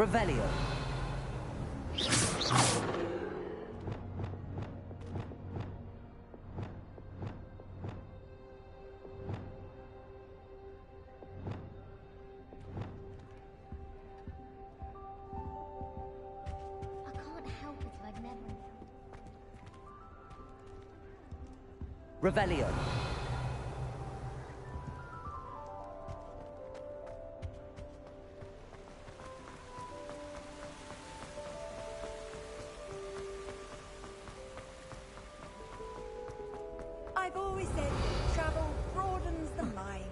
Revelio. Revelio. I've always said travel broadens the mind.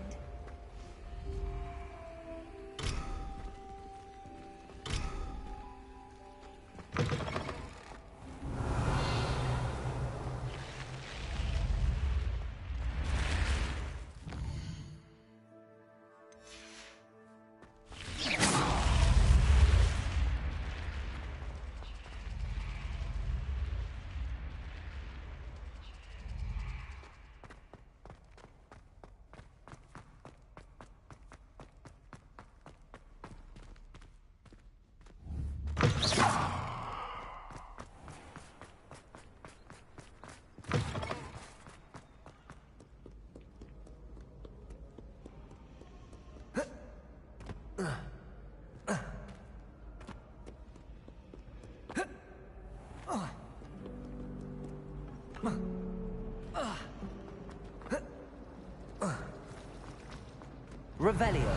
Revelio.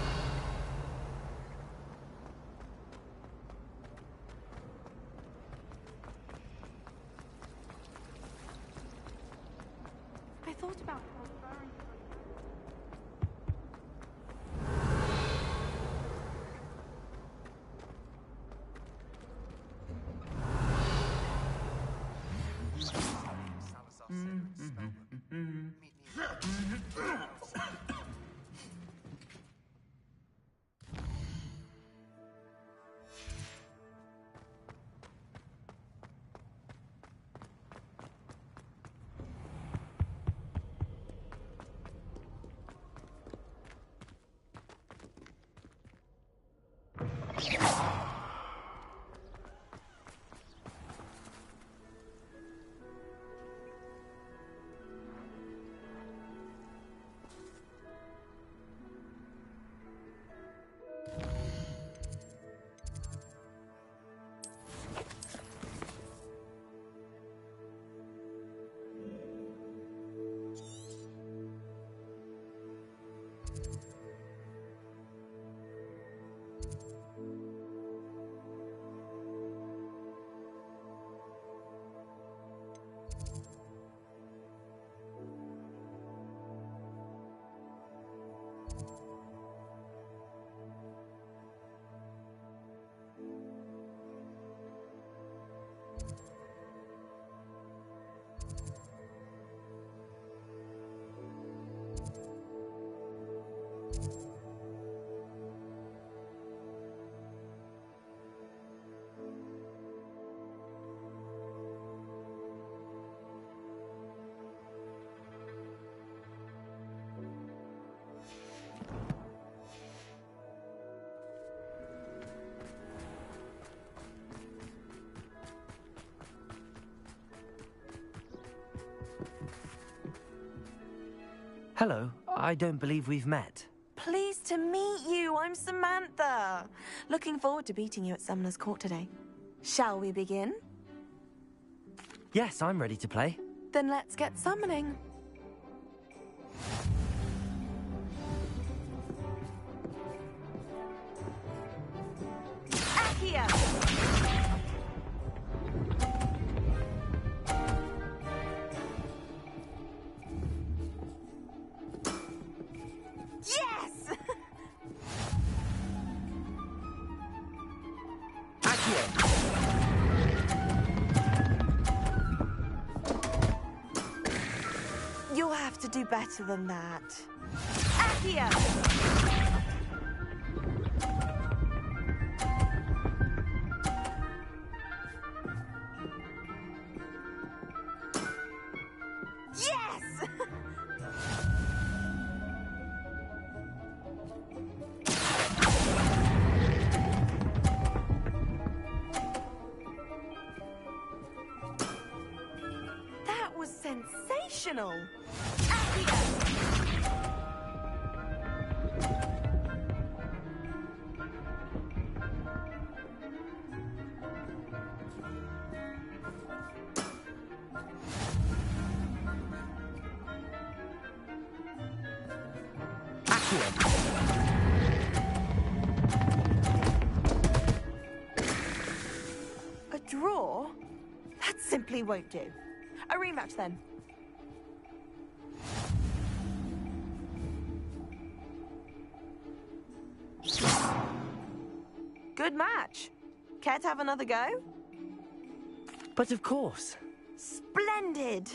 I thought about Hello, I don't believe we've met. Pleased to meet you. I'm Samantha. Looking forward to beating you at Summoner's Court today. Shall we begin? Yes, I'm ready to play. Then let's get summoning. Accio! Yes! You'll have to do better than that. Accio! Yes! sensational! Accio! A draw? That simply won't do. A rematch then. Good match. Care to have another go? But of course. Splendid!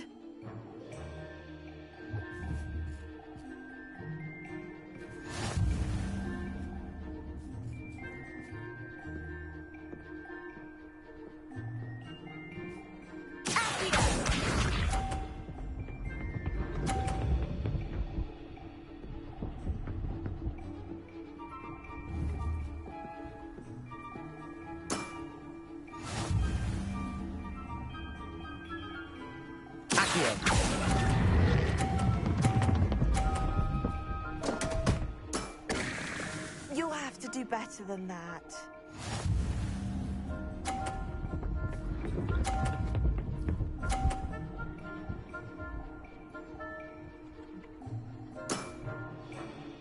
You'll have to do better than that.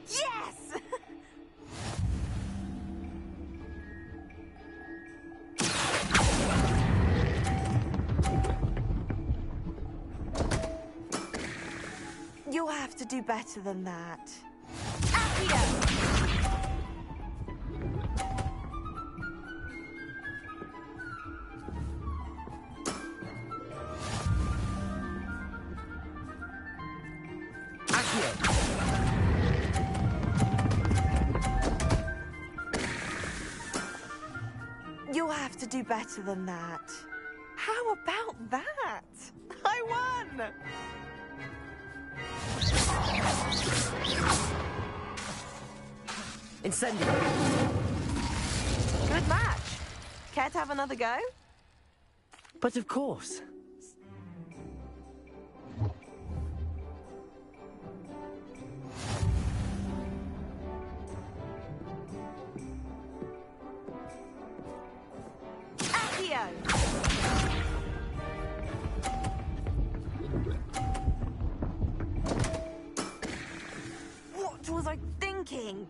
Yes! You'll have to do better than that. Accio! You'll have to do better than that. How about that? I won! Incendio! Good match. Care to have another go? But of course. Accio! What was I thinking?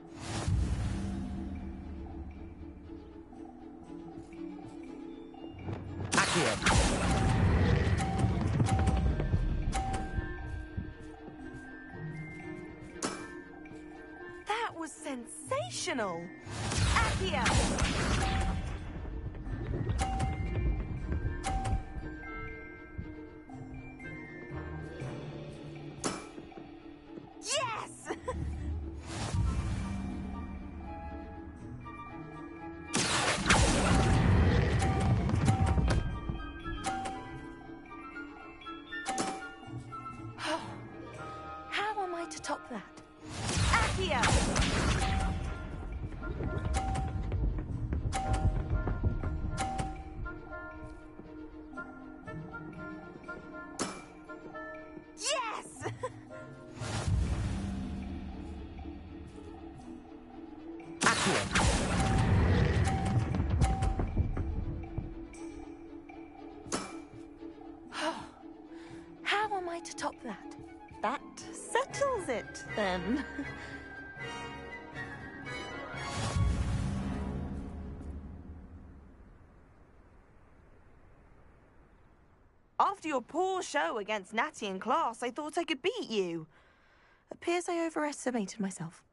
That was sensational! Accio! Yes! How am I to top that? Accio! Yes! How am I to top that? That settles it, then. After your poor show against Natty in class, I thought I could beat you. Appears I overestimated myself.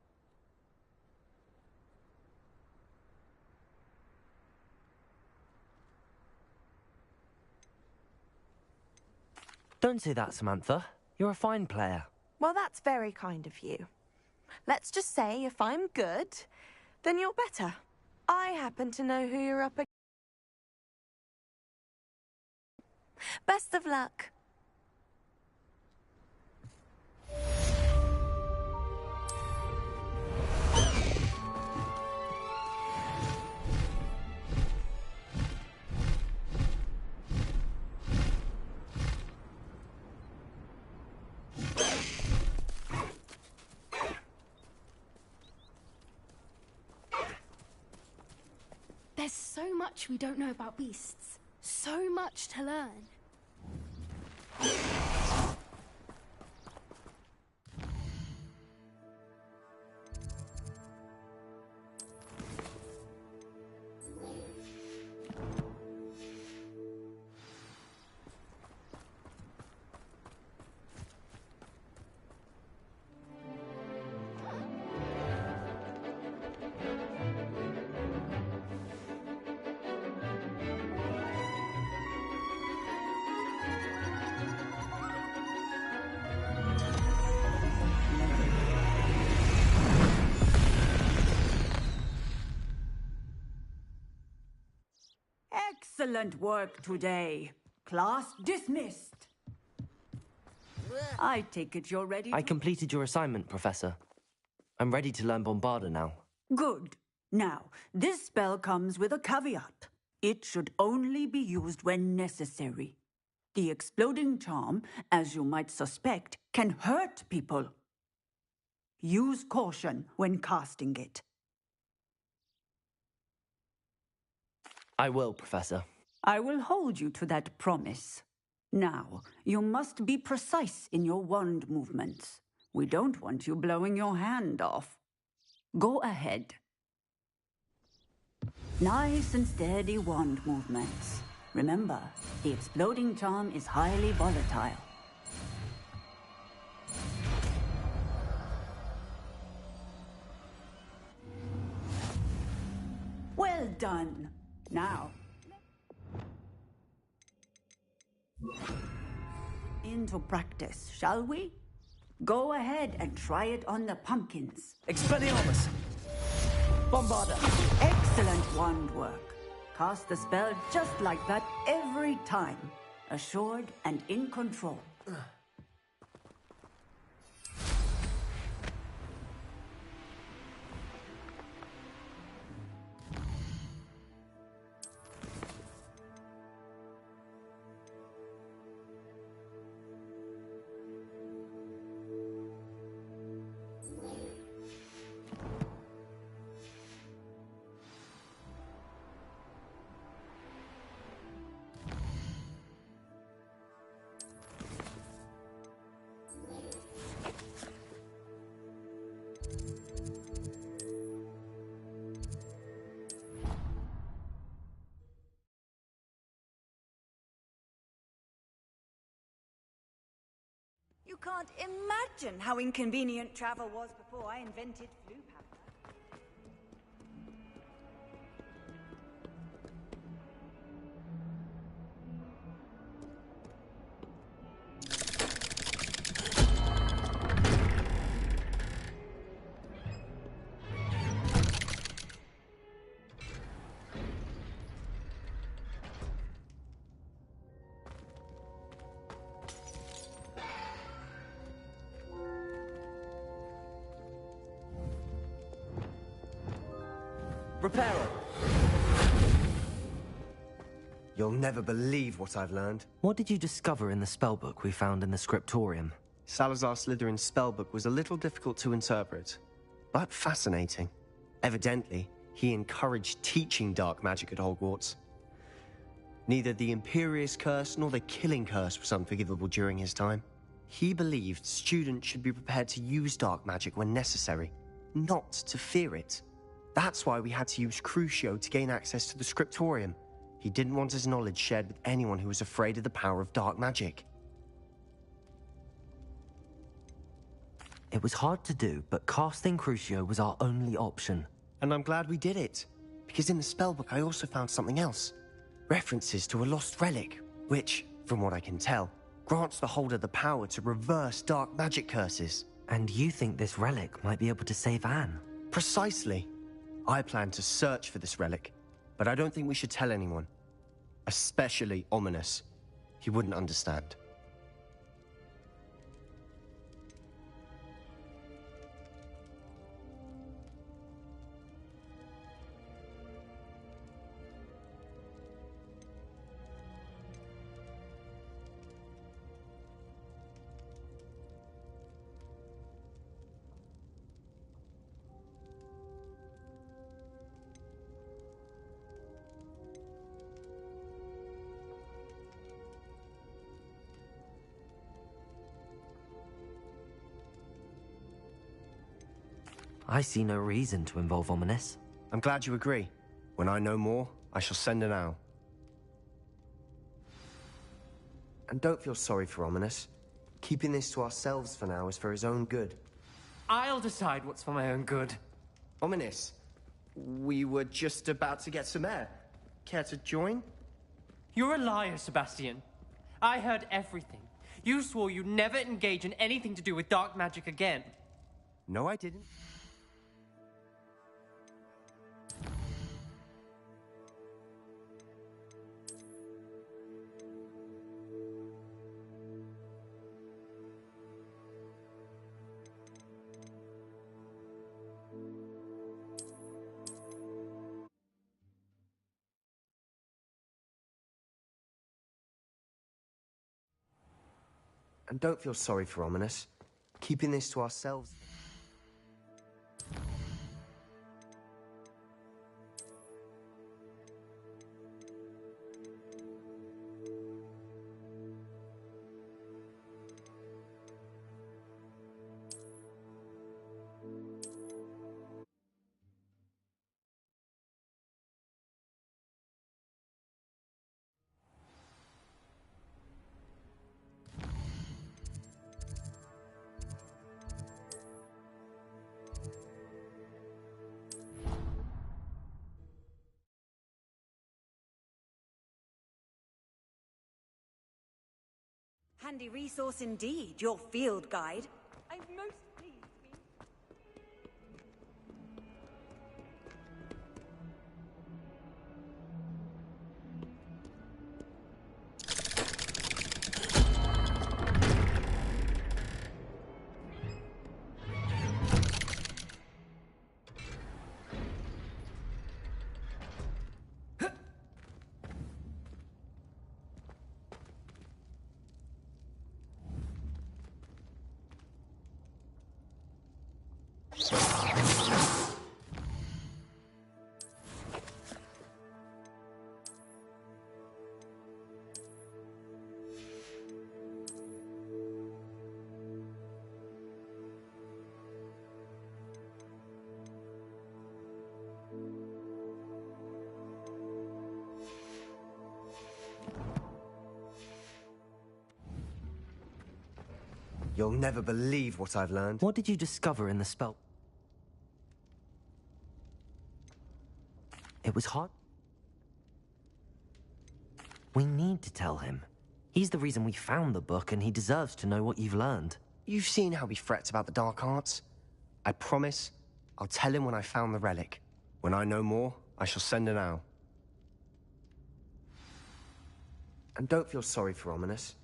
Don't say that, Samantha. You're a fine player. Well, that's very kind of you. Let's just say if I'm good, then you're better. I happen to know who you're up against. Best of luck. There's so much we don't know about beasts. So much to learn. Excellent work today. Class dismissed. I take it you're ready to... I completed your assignment, Professor. I'm ready to learn Bombarda now. Good. Now, this spell comes with a caveat. It should only be used when necessary. The exploding charm, as you might suspect, can hurt people. Use caution when casting it. I will, Professor. I will hold you to that promise. Now, you must be precise in your wand movements. We don't want you blowing your hand off. Go ahead. Nice and steady wand movements. Remember, the exploding charm is highly volatile. Well done. Now, into practice, shall we? Go ahead and try it on the pumpkins. Expelliarmus! Bombarda! Excellent wand work. Cast the spell just like that every time. Assured and in control. You can't imagine how inconvenient travel was before I invented flu powder. Reparo! You'll never believe what I've learned. What did you discover in the spellbook we found in the scriptorium? Salazar Slytherin's spellbook was a little difficult to interpret, but fascinating. Evidently, he encouraged teaching dark magic at Hogwarts. Neither the Imperious Curse nor the Killing Curse was unforgivable during his time. He believed students should be prepared to use dark magic when necessary, not to fear it. That's why we had to use Crucio to gain access to the scriptorium. He didn't want his knowledge shared with anyone who was afraid of the power of dark magic. It was hard to do, but casting Crucio was our only option. And I'm glad we did it, because in the spellbook I also found something else. References to a lost relic, which, from what I can tell, grants the holder the power to reverse dark magic curses. And you think this relic might be able to save Anne? Precisely. I plan to search for this relic, but I don't think we should tell anyone. Especially Ominous. He wouldn't understand. I see no reason to involve Ominous. I'm glad you agree. When I know more, I shall send an owl. And don't feel sorry for Ominous. Keeping this to ourselves for now is for his own good. I'll decide what's for my own good. Ominous, we were just about to get some air. Care to join? You're a liar, Sebastian. I heard everything. You swore you'd never engage in anything to do with dark magic again. No, I didn't. And don't feel sorry for Ominous. Keeping this to ourselves... Handy resource indeed, your field guide. I'm most pleased. You'll never believe what I've learned. What did you discover in the spell? It was hot. We need to tell him. He's the reason we found the book, and he deserves to know what you've learned. You've seen how he frets about the dark arts. I promise, I'll tell him when I found the relic. When I know more, I shall send an owl. And don't feel sorry for Ominous.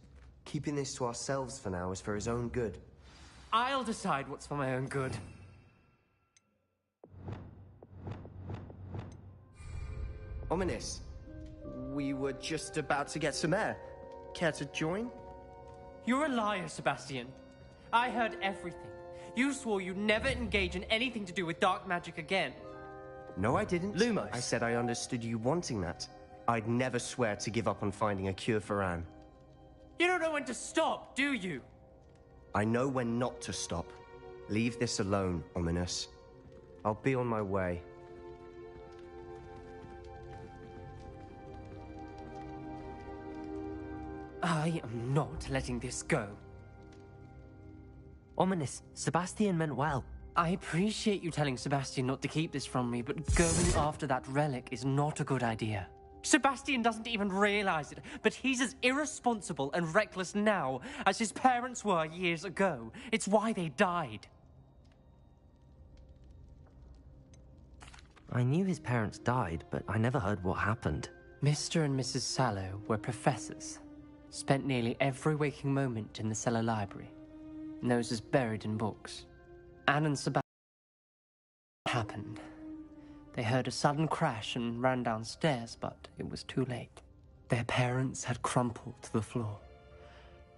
Keeping this to ourselves for now is for his own good. I'll decide what's for my own good. Ominous, we were just about to get some air. Care to join? You're a liar, Sebastian. I heard everything. You swore you'd never engage in anything to do with dark magic again. No, I didn't. Lumos. I said I understood you wanting that. I'd never swear to give up on finding a cure for Anne. You don't know when to stop, do you? I know when not to stop. Leave this alone, Ominous. I'll be on my way. I am not letting this go. Ominous, Sebastian meant well. I appreciate you telling Sebastian not to keep this from me, but going after that relic is not a good idea. Sebastian doesn't even realize it, but he's as irresponsible and reckless now as his parents were years ago. It's why they died. I knew his parents died, but I never heard what happened. Mr. and Mrs. Sallow were professors. Spent nearly every waking moment in the cellar library. Noses buried in books. Anne and Sebastian happened. They heard a sudden crash and ran downstairs, but it was too late. Their parents had crumpled to the floor.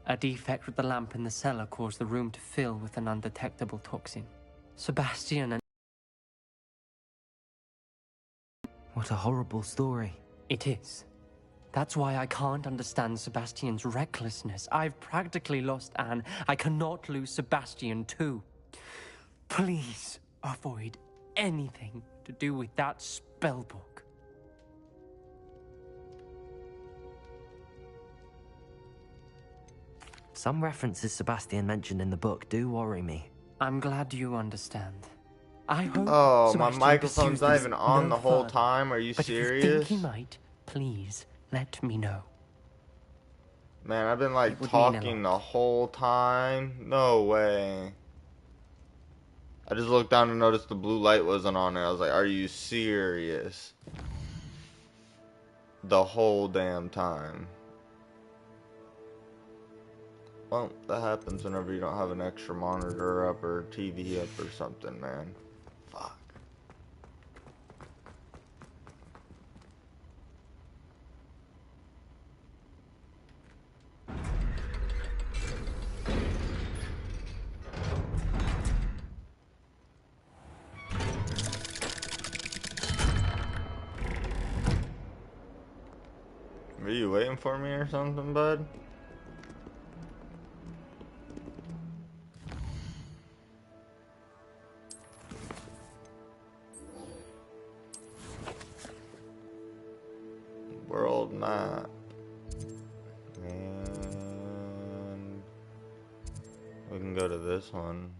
A defect with the lamp in the cellar caused the room to fill with an undetectable toxin. Sebastian and... What a horrible story. It is. That's why I can't understand Sebastian's recklessness. I've practically lost Anne. I cannot lose Sebastian too. Please, avoid anything to do with that spell book. Some references Sebastian mentioned in the book do worry me. I'm glad you understand. I hope Oh, my Sebastian microphone's pursues not this even on no the whole further. time. Are you But serious? if you think he might, please let me know. Man, I've been like It would mean a talking lot. the whole time. No way. I just looked down and noticed the blue light wasn't on there. I was like, are you serious? The whole damn time. Well, that happens whenever you don't have an extra monitor up or TV up or something, man. Fuck. Are you waiting for me or something, bud? World map. And we can go to this one.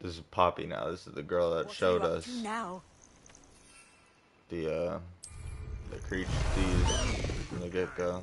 This is Poppy now. This is the girl that showed us now? the creature tease from the get-go.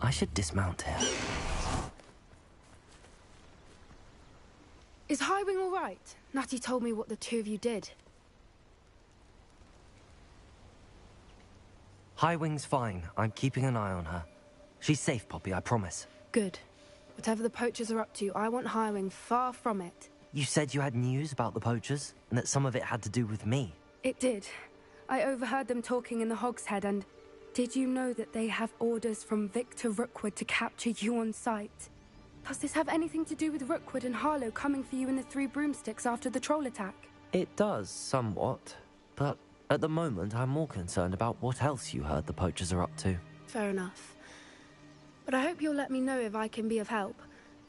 I should dismount here. Is Highwing all right? Natty told me what the two of you did. Highwing's fine. I'm keeping an eye on her. She's safe, Poppy, I promise. Good. Whatever the poachers are up to, I want Highwing far from it. You said you had news about the poachers, and that some of it had to do with me. It did. I overheard them talking in the Hogshead, and did you know that they have orders from Victor Rookwood to capture you on sight? Does this have anything to do with Rookwood and Harlow coming for you in the Three Broomsticks after the troll attack? It does, somewhat. But at the moment, I'm more concerned about what else you heard the poachers are up to. Fair enough. But I hope you'll let me know if I can be of help,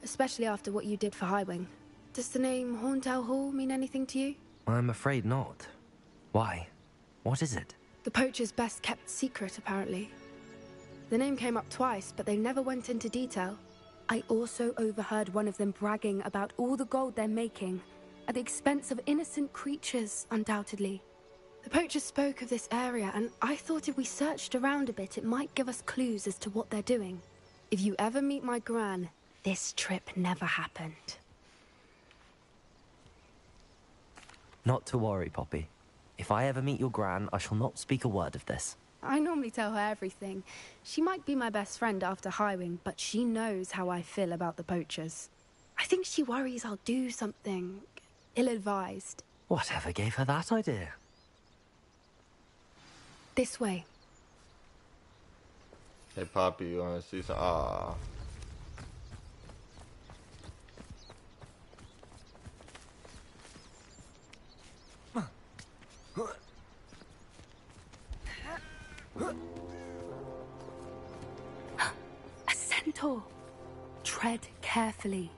especially after what you did for Highwing. Does the name Horntail Hall mean anything to you? I'm afraid not. Why? What is it? The poacher's best kept secret, apparently. The name came up twice, but they never went into detail. I also overheard one of them bragging about all the gold they're making, at the expense of innocent creatures, undoubtedly. The poachers spoke of this area, and I thought if we searched around a bit, it might give us clues as to what they're doing. If you ever meet my gran, this trip never happened. Not to worry, Poppy. If I ever meet your gran, I shall not speak a word of this. I normally tell her everything. She might be my best friend after Highwing, but she knows how I feel about the poachers. I think she worries I'll do something ill-advised. Whatever gave her that idea? This way. Hey, Poppy, you want to see some? Ah. A centaur. Tread carefully.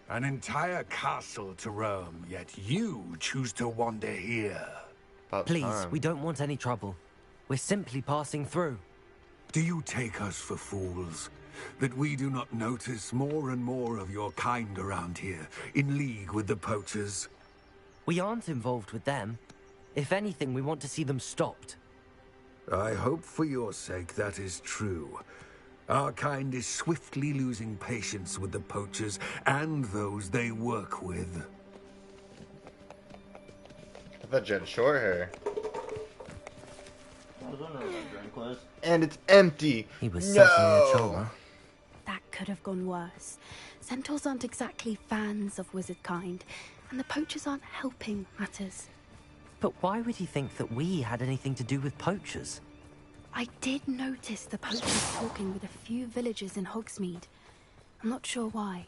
An entire castle to roam, yet you choose to wander here. About Please, time. we don't want any trouble. We're simply passing through. Do you take us for fools? That we do not notice more and more of your kind around here, in league with the poachers? We aren't involved with them. If anything, we want to see them stopped. I hope for your sake that is true. Our kind is swiftly losing patience with the poachers and those they work with. I thought you had short hair. And it's empty. He was certainly a charmer. That could have gone worse. Centaurs aren't exactly fans of wizard kind, and the poachers aren't helping matters. But why would he think that we had anything to do with poachers? I did notice the poachers talking with a few villagers in Hogsmeade. I'm not sure why.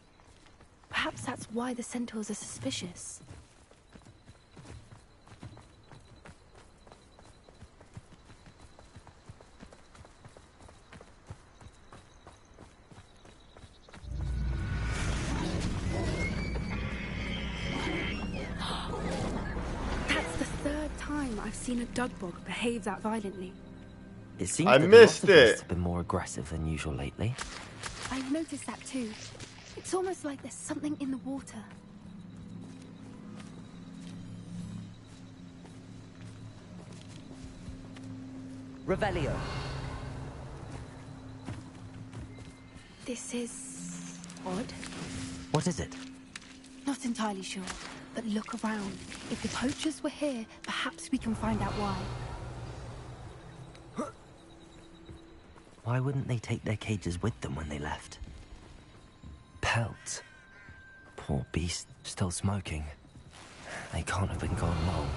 Perhaps that's why the centaurs are suspicious. That's the third time I've seen a dugbog behave that violently. It seems I that missed the octopus it. have been more aggressive than usual lately. I've noticed that too. It's almost like there's something in the water. Revelio. This is odd. What is it? Not entirely sure, but look around. If the poachers were here, perhaps we can find out why. Why wouldn't they take their cages with them when they left? Pelts. Poor beast, still smoking. They can't have been gone long.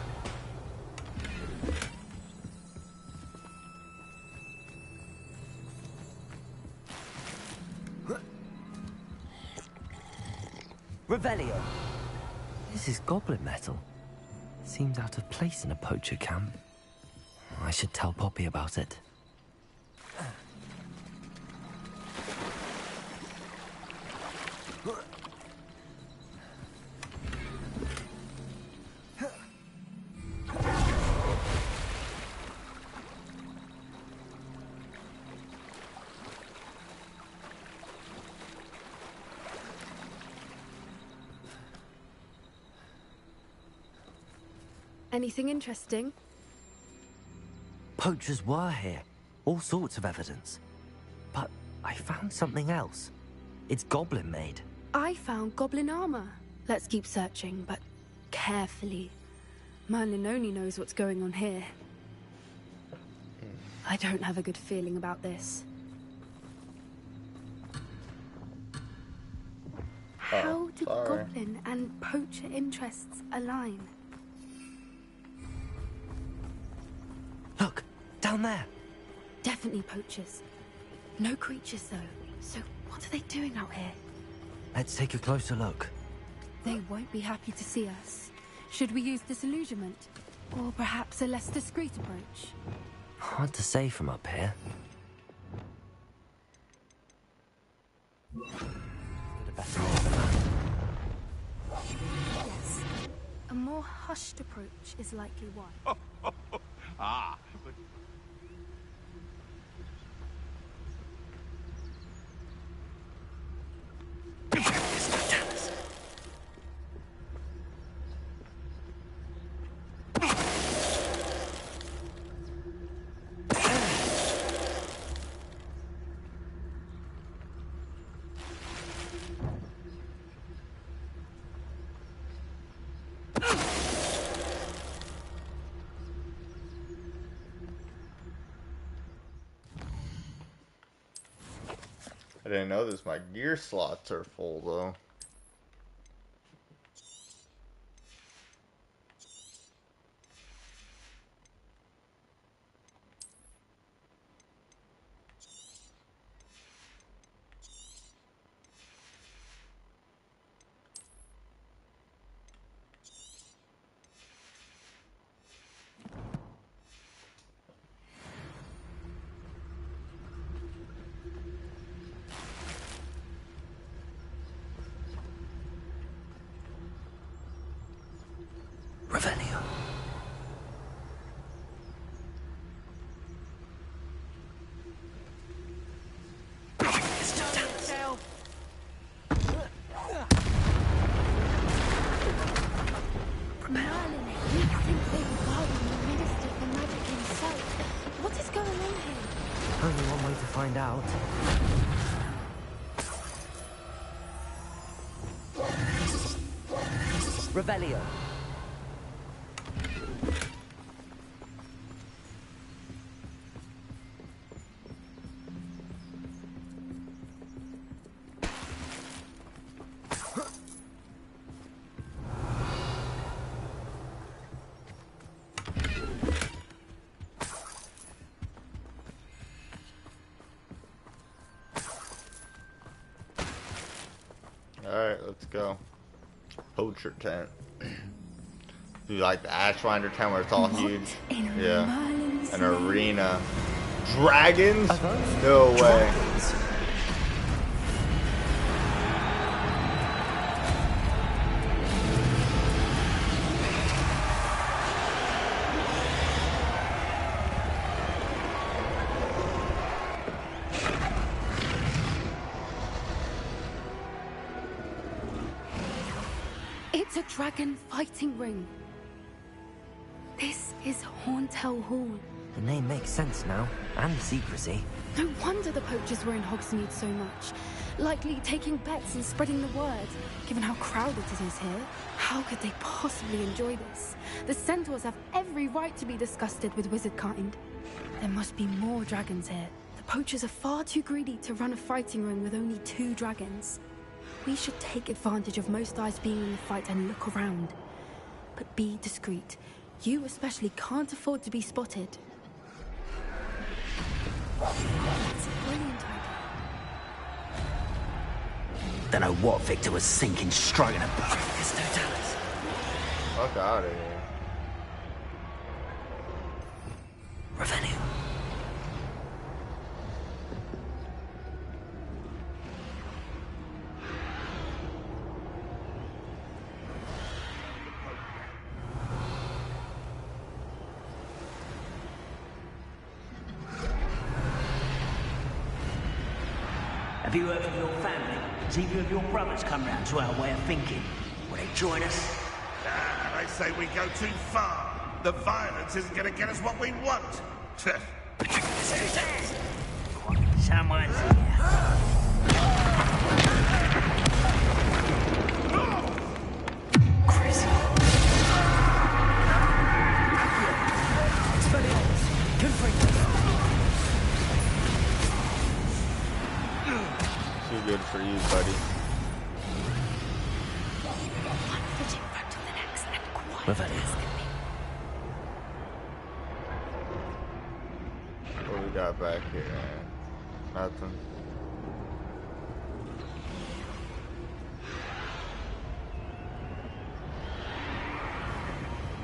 Revelio. This is goblin metal. Seems out of place in a poacher camp. I should tell Poppy about it. Anything interesting? Poachers were here. All sorts of evidence. But I found something else. It's goblin made. I found goblin armor. Let's keep searching, but carefully. Merlin only knows what's going on here. I don't have a good feeling about this. How do goblin and poacher interests align? Look, down there. Definitely poachers. No creatures, though. So what are they doing out here? Let's take a closer look. They won't be happy to see us. Should we use disillusionment? Or perhaps a less discreet approach? Hard to say from up here. Bit better off than that. Yes. A more hushed approach is likely one. Ah, but I didn't know this. My gear slots are full though. Revelio. Merlin, we think they were guarding the Minister for Magic himself. What is going on here? Only one way to find out. Revelio. Let's go. Poacher tent. Do you like the Ashfinder tent where it's all huge? Yeah. An arena. Dragons? No way. It's a dragon fighting ring. This is Horntail Hall. The name makes sense now, and the secrecy. No wonder the poachers were in Hogsmeade so much. Likely taking bets and spreading the word, given how crowded it is here. How could they possibly enjoy this? The centaurs have every right to be disgusted with wizard kind. There must be more dragons here. The poachers are far too greedy to run a fighting ring with only 2 dragons. We should take advantage of most eyes being in the fight and look around. But be discreet. You especially can't afford to be spotted. That's a brilliant idea. Don't know what Victor was thinking, stroking about. There's no Dallas. Fuck out of here. Revenue. Have you heard from your family? Has either of your brothers come round to our way of thinking? Will they join us? They say we go too far. The violence isn't going to get us what we want. Someone's here. Chris. Too good for you, buddy. One foot in front of the next and quiet Revenue. as can be. What we got back here? Nothing.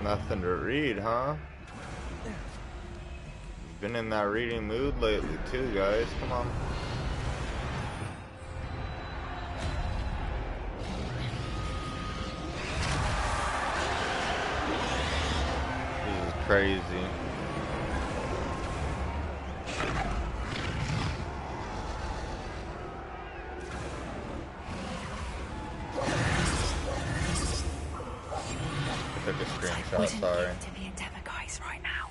Nothing to read, huh? Been in that reading mood lately too, guys. Come on. This is crazy. I took a screenshot, sorry. To be in Guys right now.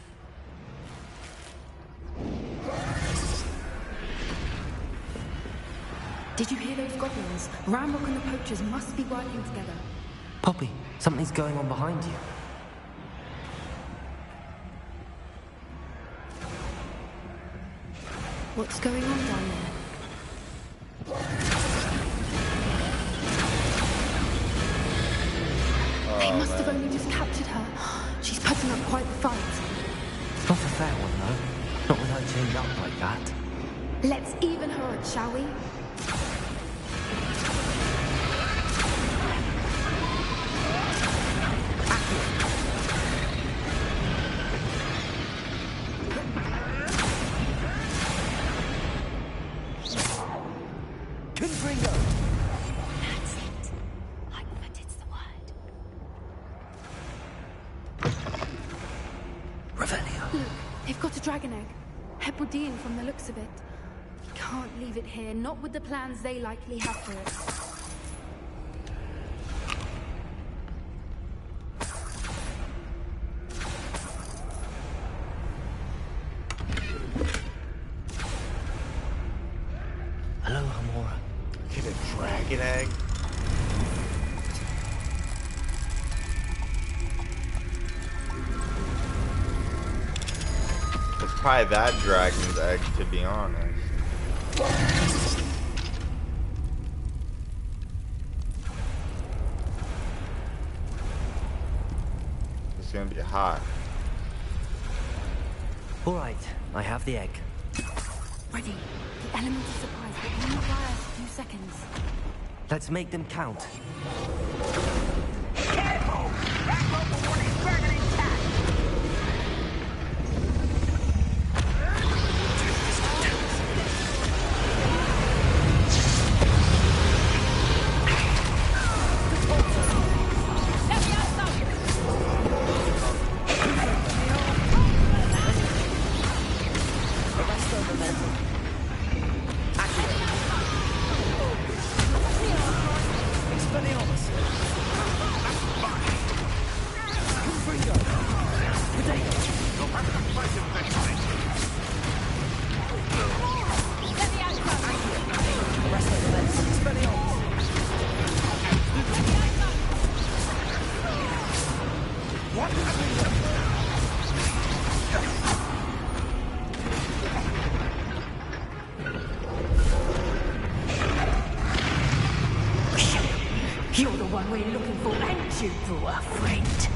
Did you hear those goblins? Ramrock and the poachers must be working together. Poppy, something's going on behind you. What's going on down there? They must have only just captured her. She's putting up quite the fight. Not a fair one, though. Not with her chained up like that. Let's even her odds, shall we? That's it. Lightfooted's the word. Revelio. Look, they've got a dragon egg. Hebridean from the looks of it. We can't leave it here, not with the plans they likely have for it. Hello, Hamora. Get a dragon egg. It's probably that dragon's egg, to be honest. It's gonna be hot. All right, I have the egg. Ready. The element of surprise will only last a few seconds. Let's make them count. Careful! That local one is burning intact! You're the one we're looking for, ain't you, poor friend?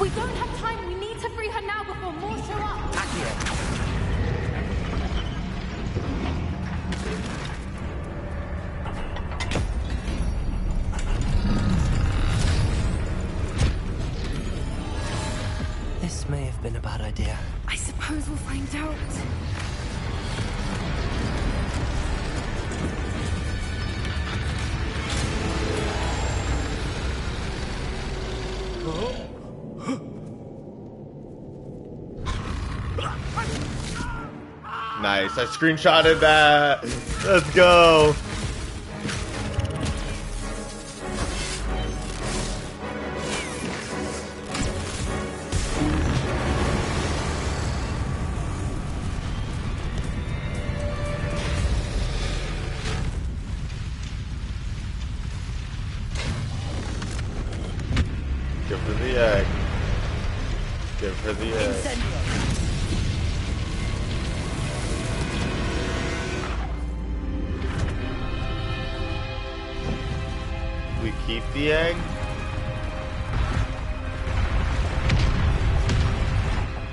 We don't have time. We need to free her now before more show up. This may have been a bad idea. I suppose we'll find out. Nice, I screenshotted that. Let's go. Give her the egg. Give her the egg. We keep the egg.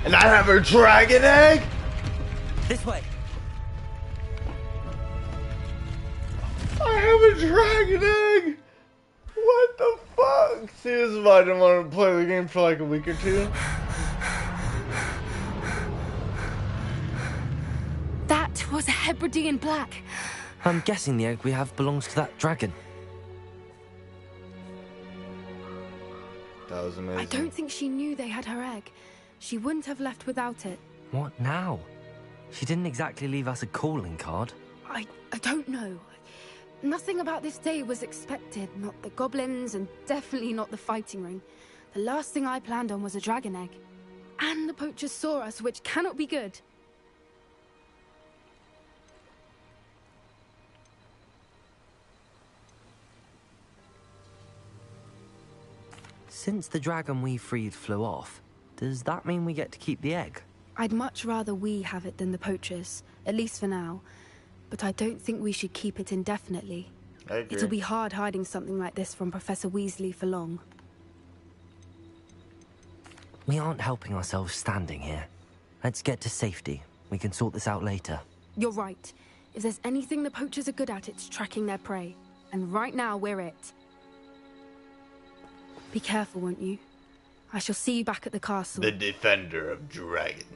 And I have a dragon egg? This way. I have a dragon egg! What the fuck? See, this is why I didn't want to play the game for like a week or two. That was a Hebridean black. I'm guessing the egg we have belongs to that dragon. That was amazing. I don't think she knew they had her egg. She wouldn't have left without it. What now? She didn't exactly leave us a calling card. I don't know. Nothing about this day was expected. Not the goblins, and definitely not the fighting ring. The last thing I planned on was a dragon egg. And the poachers saw us, which cannot be good. Since the dragon we freed flew off, does that mean we get to keep the egg? I'd much rather we have it than the poachers, at least for now. But I don't think we should keep it indefinitely. I agree. It'll be hard hiding something like this from Professor Weasley for long. We aren't helping ourselves standing here. Let's get to safety. We can sort this out later. You're right. If there's anything the poachers are good at, it's tracking their prey. And right now, we're it. Be careful, won't you? I shall see you back at the castle. The defender of dragons.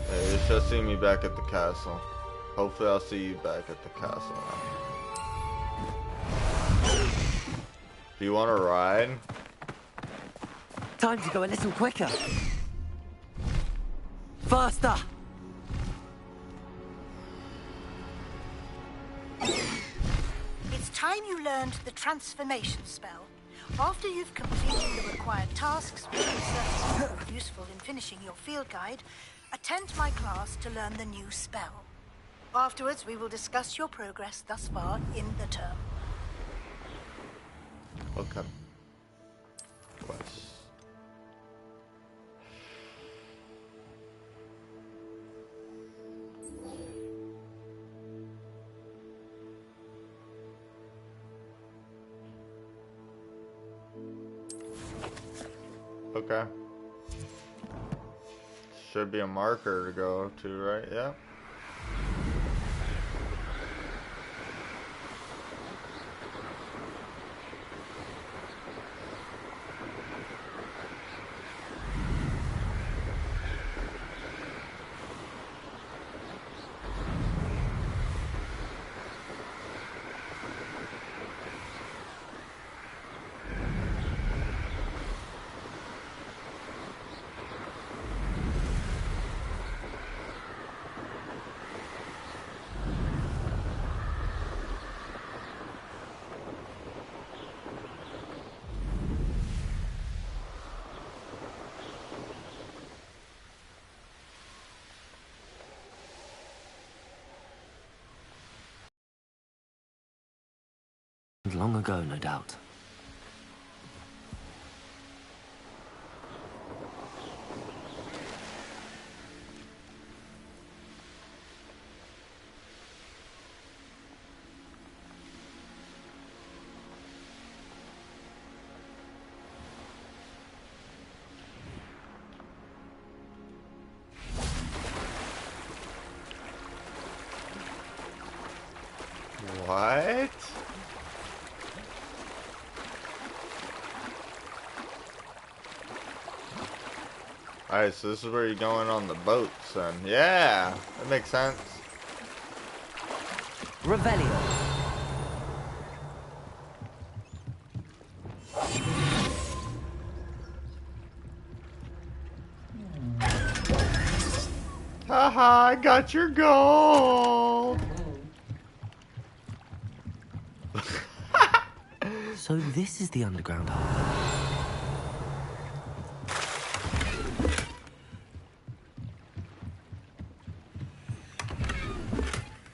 Hey, you shall see me back at the castle. Hopefully I'll see you back at the castle now. Do you want to ride? Time to go a little quicker. Faster! It's time you learned the transformation spell. After you've completed the required tasks, which will serve as useful in finishing your field guide, attend my class to learn the new spell. Afterwards, we will discuss your progress thus far in the term. Okay. Quest. Okay. Should be a marker to go to, right? Yeah. Long ago, no doubt. What? Alright, so this is where you're going on the boats, then. Yeah, that makes sense. Revelio. Haha, I got your gold! So this is the underground harbor.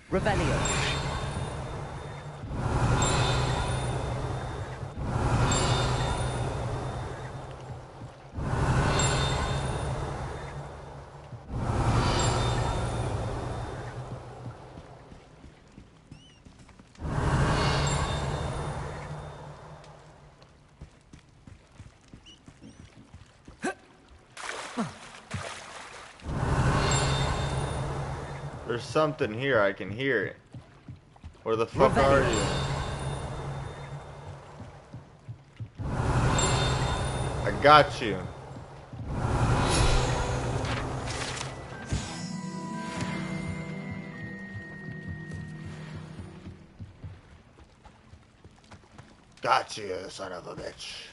Revelio. There's something here, I can hear it. Where the fuck are you? I got you. Got you, son of a bitch.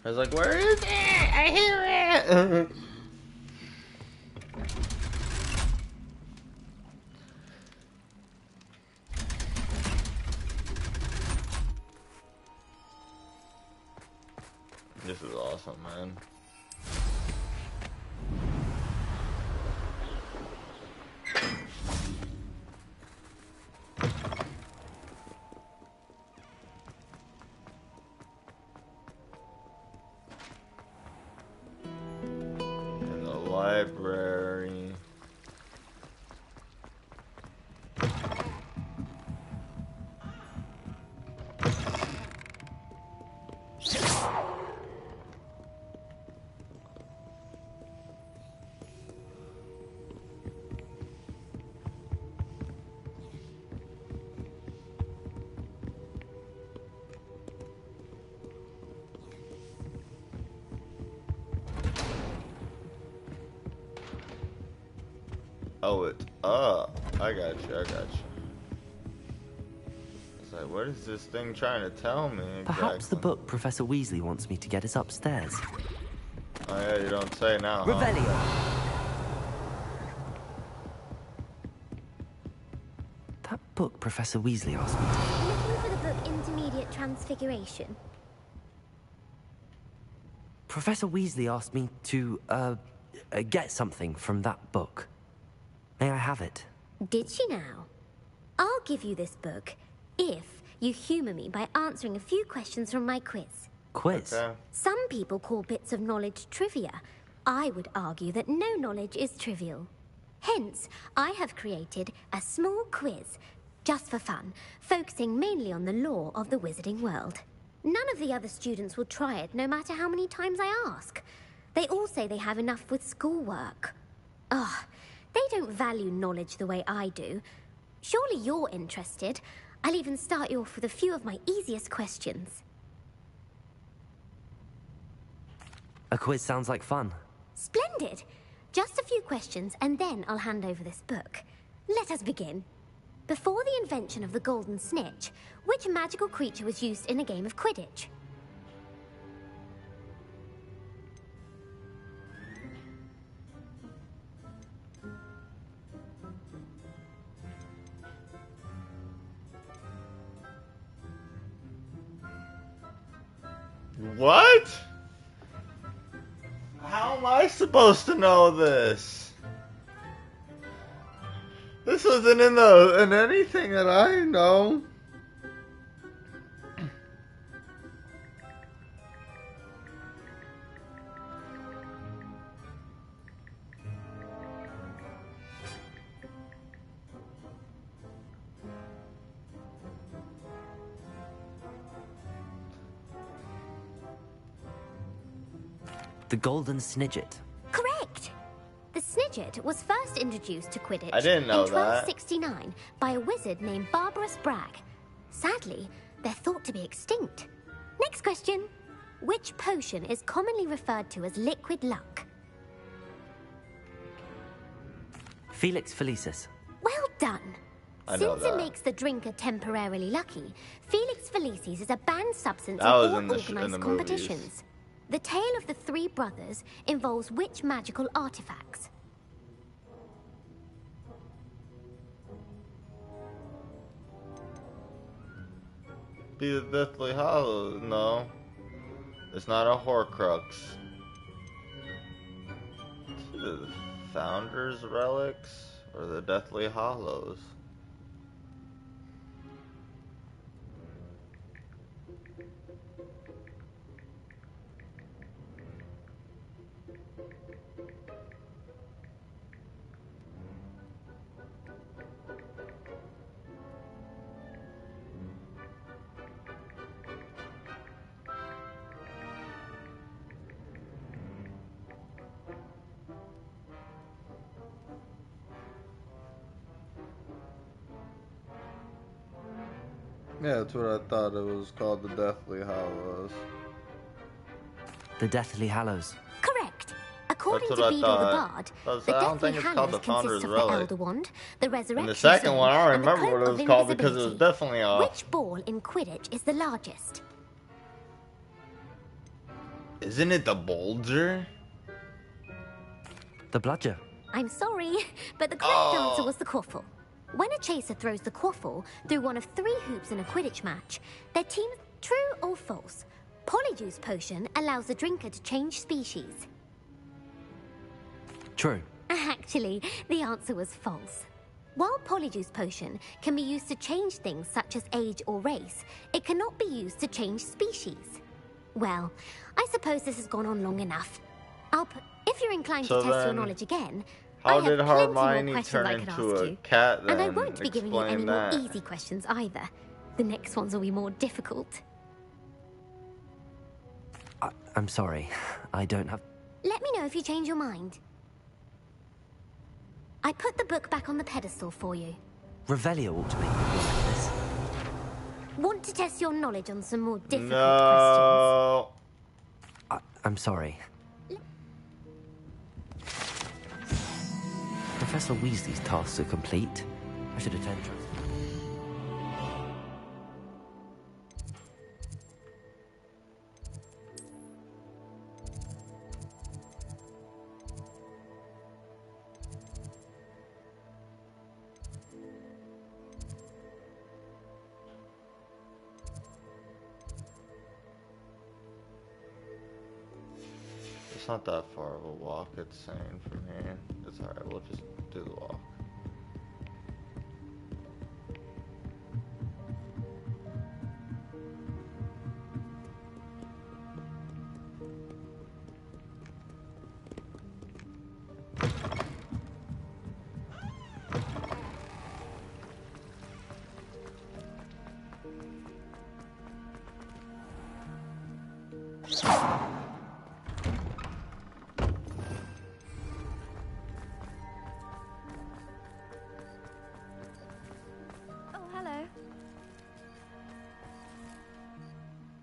I was like, where is it? I hear it! This is awesome, man. In the library. Oh, it's up. I got you, I got you. It's like, what is this thing trying to tell me exactly? Perhaps the book Professor Weasley wants me to get is upstairs. Oh yeah, you don't say now, Revelio. That book Professor Weasley asked me to... Looking for the book Intermediate Transfiguration? Professor Weasley asked me to, get something from that book. May I have it? Did she now? I'll give you this book if you humour me by answering a few questions from my quiz. Quiz? Okay. Some people call bits of knowledge trivia. I would argue that no knowledge is trivial. Hence, I have created a small quiz, just for fun, focusing mainly on the lore of the wizarding world. None of the other students will try it, no matter how many times I ask. They all say they have enough with schoolwork. Ugh. They don't value knowledge the way I do. Surely you're interested. I'll even start you off with a few of my easiest questions. A quiz sounds like fun. Splendid! Just a few questions, and then I'll hand over this book. Let us begin. Before the invention of the golden snitch, which magical creature was used in a game of Quidditch? What? How am I supposed to know this? This wasn't in anything that I know. The golden snidget. Correct! The snidget was first introduced to Quidditch I didn't know in 1269 by a wizard named Barbarous Bragg. Sadly, they're thought to be extinct. Next question. Which potion is commonly referred to as liquid luck? Felix Felicis. Well done. I know Since it that. makes the drinker temporarily lucky, Felix Felicis is a banned substance That in was all in the organized movies. competitions. The tale of the three brothers involves which magical artifacts? Be the Deathly Hallows. No. It's not a Horcrux. It's either the Founder's Relics or the Deathly Hallows. Yeah, that's what I thought it was called, the Deathly Hallows. The Deathly Hallows. Correct. A According That's to what I Beedle the thought. Bard, I the don't Deathly think it's called the Hallows Founder's consists of the Relic. Elder Wand, the Resurrection And the second Stone, one, I don't and the remember what Cloak it of was called because it was Invisibility. definitely off. Which ball in Quidditch is the largest? Isn't it the Bulger? The bludger. I'm sorry, but the correct answer was the quaffle. When a chaser throws the quaffle through one of 3 hoops in a Quidditch match, their team... True or false? Polyjuice Potion allows the drinker to change species. True. Actually, the answer was false. While Polyjuice Potion can be used to change things such as age or race, it cannot be used to change species. Well, I suppose this has gone on long enough. If you're inclined to test your knowledge again, how I have did plenty Hermione more questions turn I could into ask a you. cat then? And I won't be giving you any Explain more that. easy questions either. The next ones will be more difficult. I'm sorry. I don't have... Let me know if you change your mind. I put the book back on the pedestal for you. Revelio ought to make me like this. Want to test your knowledge on some more difficult No. I'm sorry. Professor Weasley's tasks are complete. I should attend to it. It's not that far of a walk, it's sane for me. It's alright, we'll just do the walk.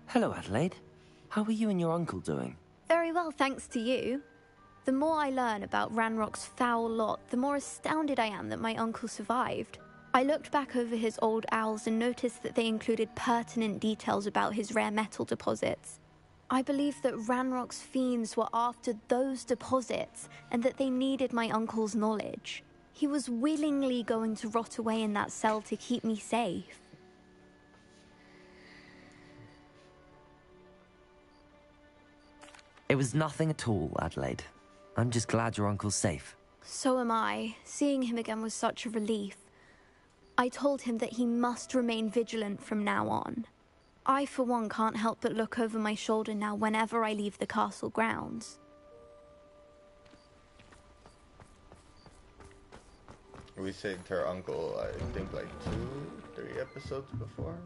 Hello, Adelaide. How are you and your uncle doing? Very well, thanks to you. The more I learn about Ranrock's foul lot, the more astounded I am that my uncle survived. I looked back over his old owls and noticed that they included pertinent details about his rare metal deposits. I believe that Ranrock's fiends were after those deposits and that they needed my uncle's knowledge. He was willingly going to rot away in that cell to keep me safe. It was nothing at all, Adelaide. I'm just glad your uncle's safe. So am I. Seeing him again was such a relief. I told him that he must remain vigilant from now on. I, for one, can't help but look over my shoulder now whenever I leave the castle grounds. We saved her uncle, I think, like 2-3 episodes before.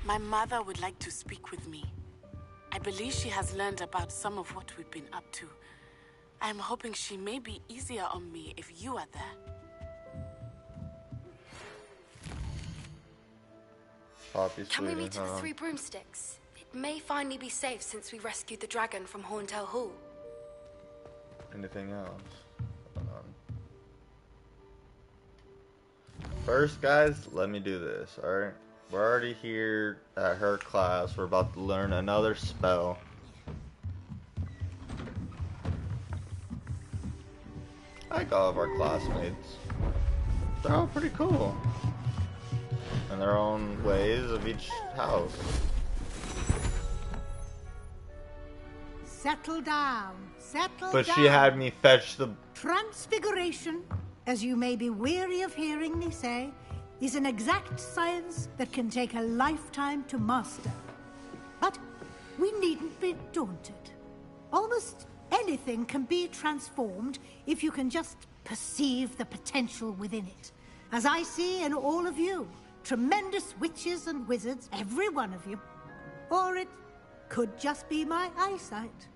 My mother would like to speak with me. I believe she has learned about some of what we've been up to. I'm hoping she may be easier on me if you are there. Can we meet at the Three Broomsticks? It may finally be safe since we rescued the dragon from Horntail Hall. Anything else? Hold on. First, guys, let me do this, alright? We're already here at her class. We're about to learn another spell. I like all of our classmates. They're all pretty cool. In their own ways of each house. Settle down. Settle But down. she had me fetch the... Transfiguration, as you may be weary of hearing me say, is an exact science that can take a lifetime to master. But we needn't be daunted. Almost anything can be transformed if you can just perceive the potential within it. As I see in all of you, tremendous witches and wizards, every one of you. Or it could just be my eyesight.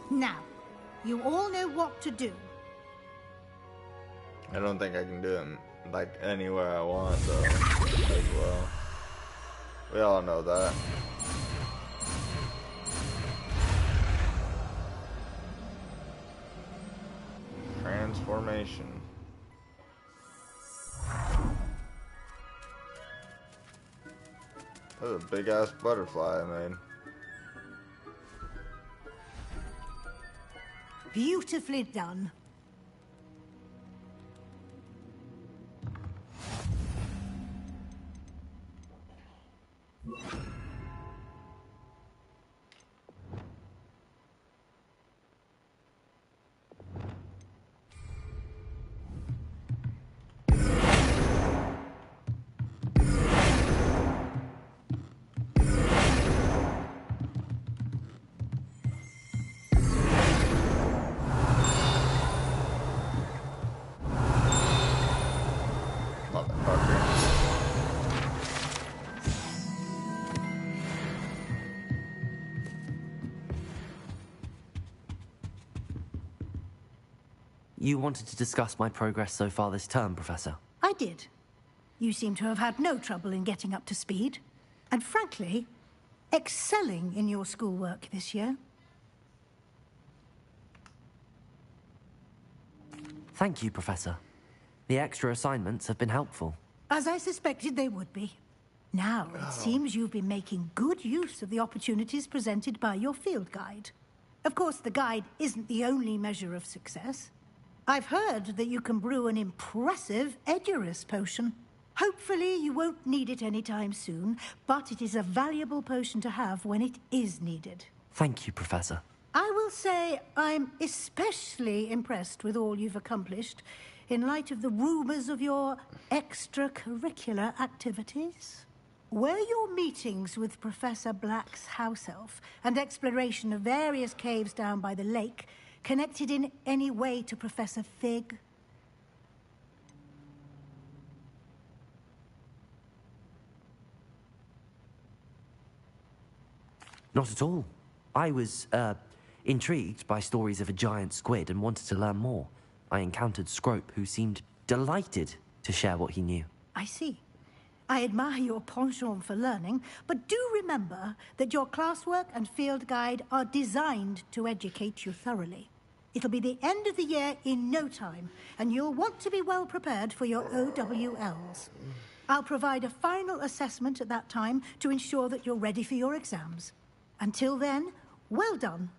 Now, you all know what to do. I don't think I can do it like anywhere I want though as well. We all know that. Transformation. That's a big ass butterfly I made. Beautifully done. You wanted to discuss my progress so far this term, Professor? I did. You seem to have had no trouble in getting up to speed. And frankly, excelling in your schoolwork this year. Thank you, Professor. The extra assignments have been helpful. As I suspected they would be. Now, it seems you've been making good use of the opportunities presented by your field guide. Of course, the guide isn't the only measure of success. I've heard that you can brew an impressive Edurus potion. Hopefully, you won't need it anytime soon, but it is a valuable potion to have when it is needed. Thank you, Professor. I will say I'm especially impressed with all you've accomplished in light of the rumors of your extracurricular activities. Were your meetings with Professor Black's house elf and exploration of various caves down by the lake connected in any way to Professor Fig? Not at all. I was, intrigued by stories of a giant squid and wanted to learn more. I encountered Scrope, who seemed delighted to share what he knew. I see. I admire your penchant for learning, but do remember that your classwork and field guide are designed to educate you thoroughly. It'll be the end of the year in no time, and you'll want to be well prepared for your OWLs. I'll provide a final assessment at that time to ensure that you're ready for your exams. Until then, well done.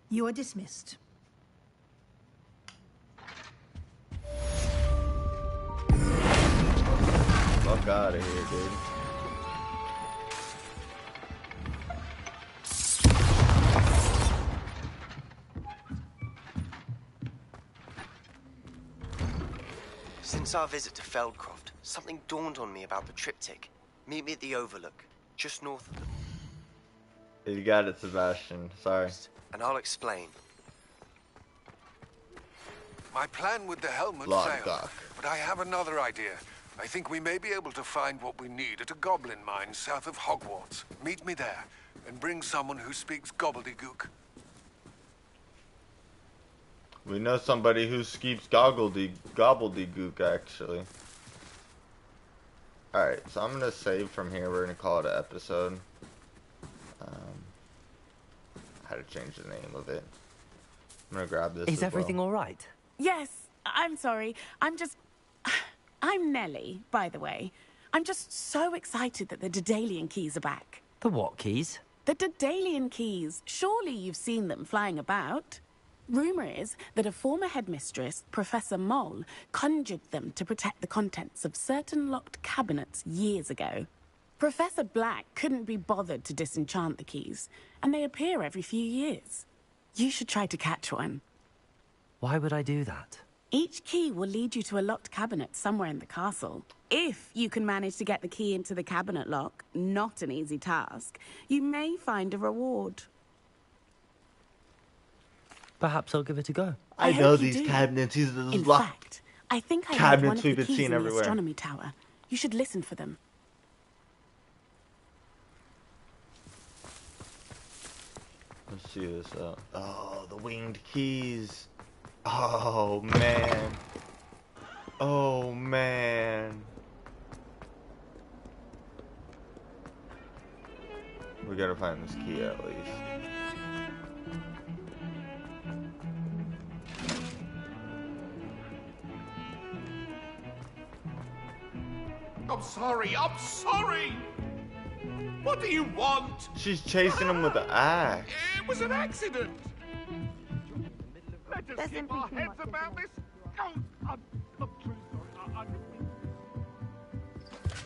You are dismissed. Fuck out of here, dude. Since our visit to Feldcroft, something dawned on me about the triptych. Meet me at the Overlook, just north of them. You got it, Sebastian. Sorry. And I'll explain. My plan with the helmet failed, but I have another idea. I think we may be able to find what we need at a goblin mine south of Hogwarts. Meet me there, and bring someone who speaks gobbledygook. We know somebody who speaks gobbledygook, actually. Alright, so I'm gonna save from here. We're gonna call it an episode. How to change the name of it. I'm gonna grab this. Is everything all right? Yes, I'm sorry. I'm Nellie, by the way. I'm just so excited that the Daedalian keys are back. The what keys? The Daedalian keys. Surely you've seen them flying about. Rumour is that a former headmistress, Professor Moll, conjured them to protect the contents of certain locked cabinets years ago. Professor Black couldn't be bothered to disenchant the keys, and they appear every few years. You should try to catch one. Why would I do that? Each key will lead you to a locked cabinet somewhere in the castle. If you can manage to get the key into the cabinet lock, not an easy task, you may find a reward. Perhaps I'll give it a go. I know these cabinets. These are In fact, I think I have one of the keys in the everywhere. astronomy tower. You should listen for them. Let's see this out. Oh, the winged keys. Oh, man. Oh, man. We gotta find this key at least. I'm sorry. I'm sorry. What do you want? She's chasing him with an axe. It was an accident. Let us There's keep simply our too heads much about this. Oh, I'm truly sorry.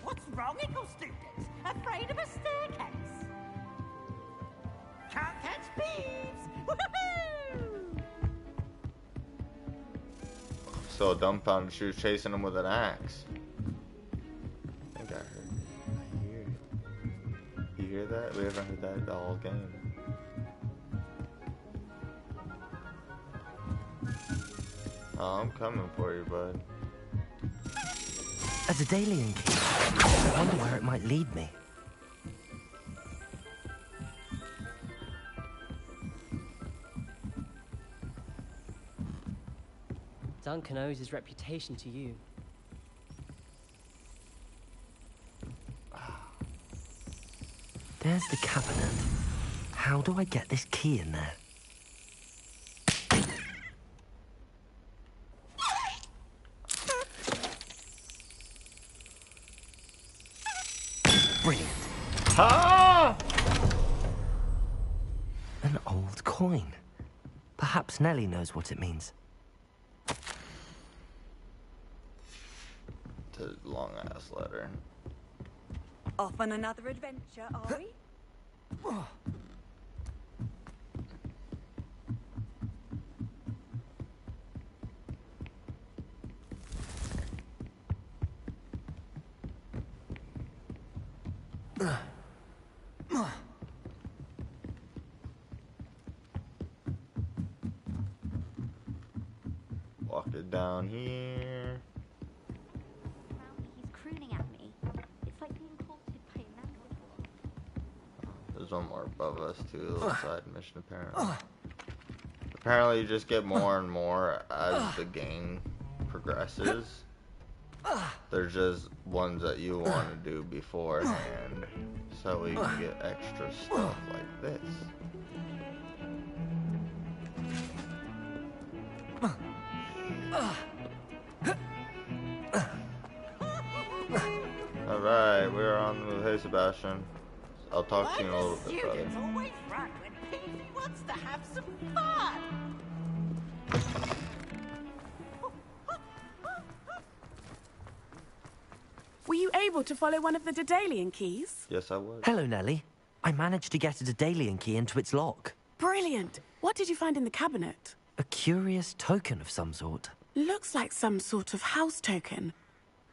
What's wrong, Eagle students? Afraid of a staircase? Can't catch thieves! Woohoo! So dumbfounded she was chasing him with an axe. I think I heard it. I hear it. You hear that? We haven't heard that the whole game. Oh, I'm coming for you, bud. A Daedalian key. I wonder where it might lead me. Duncan owes his reputation to you. There's the cabinet. How do I get this key in there? Brilliant. Ah! An old coin. Perhaps Nellie knows what it means. It's a long-ass letter. Off on another adventure, are we? Walk it down here. He's crooning at me. It's like being haunted by a man. There's one more above us too, a little side mission apparently. Apparently you just get more and more as the game progresses. There's just ones that you want to do beforehand, so we can get extra stuff like this. Alright, we're on the move. Hey Sebastian. I'll talk to you in a little bit, brother. Students always run when Peavy wants to have some fun. Were you able to follow one of the Daedalian keys? Yes, I was. Hello, Nellie. I managed to get a Daedalian key into its lock. Brilliant. What did you find in the cabinet? A curious token of some sort. Looks like some sort of house token.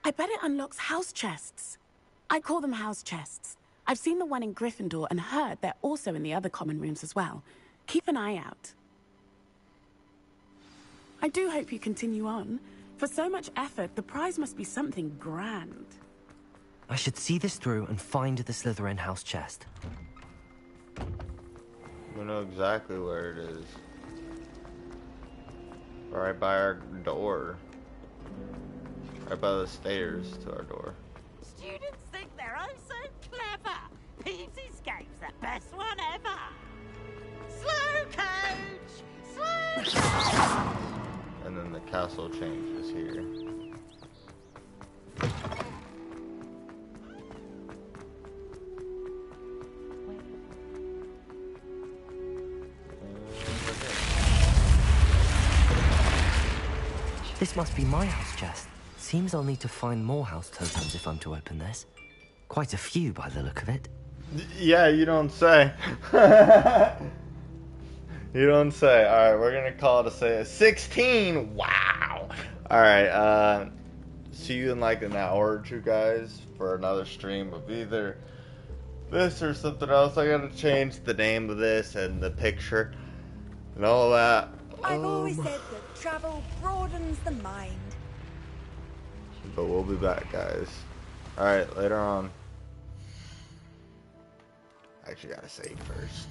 I bet it unlocks house chests. I call them house chests. I've seen the one in Gryffindor and heard they're also in the other common rooms as well. Keep an eye out. I do hope you continue on. For so much effort, the prize must be something grand. I should see this through and find the Slytherin house chest. We know exactly where it is. Right by our door. Right by the stairs to our door. Students think they're oh so clever. Peavy's game's the best one ever. Slow coach! Slow coach! And then the castle changes here. This must be my house chest. Seems I'll need to find more house tokens if I'm to open this. Quite a few by the look of it. Yeah, you don't say. You don't say. Alright, we're gonna call it a 16! Wow! Alright, see you in like an hour or two, guys, for another stream of either this or something else. I gotta change the name of this and the picture and all that. I've always said that travel broadens the mind. But we'll be back, guys. Alright, later on. I actually gotta save first.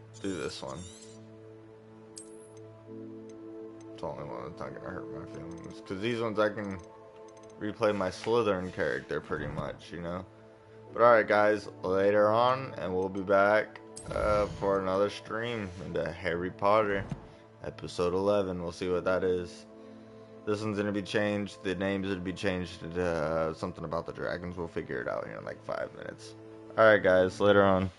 Let's do this one. It's the only one that's not gonna hurt my feelings. Because these ones I can replay my Slytherin character pretty much, you know? But alright guys, later on, and we'll be back for another stream into Harry Potter, episode 11. We'll see what that is. This one's gonna be changed. The name's gonna be changed into something about the dragons. We'll figure it out here in like 5 minutes. Alright guys, later on.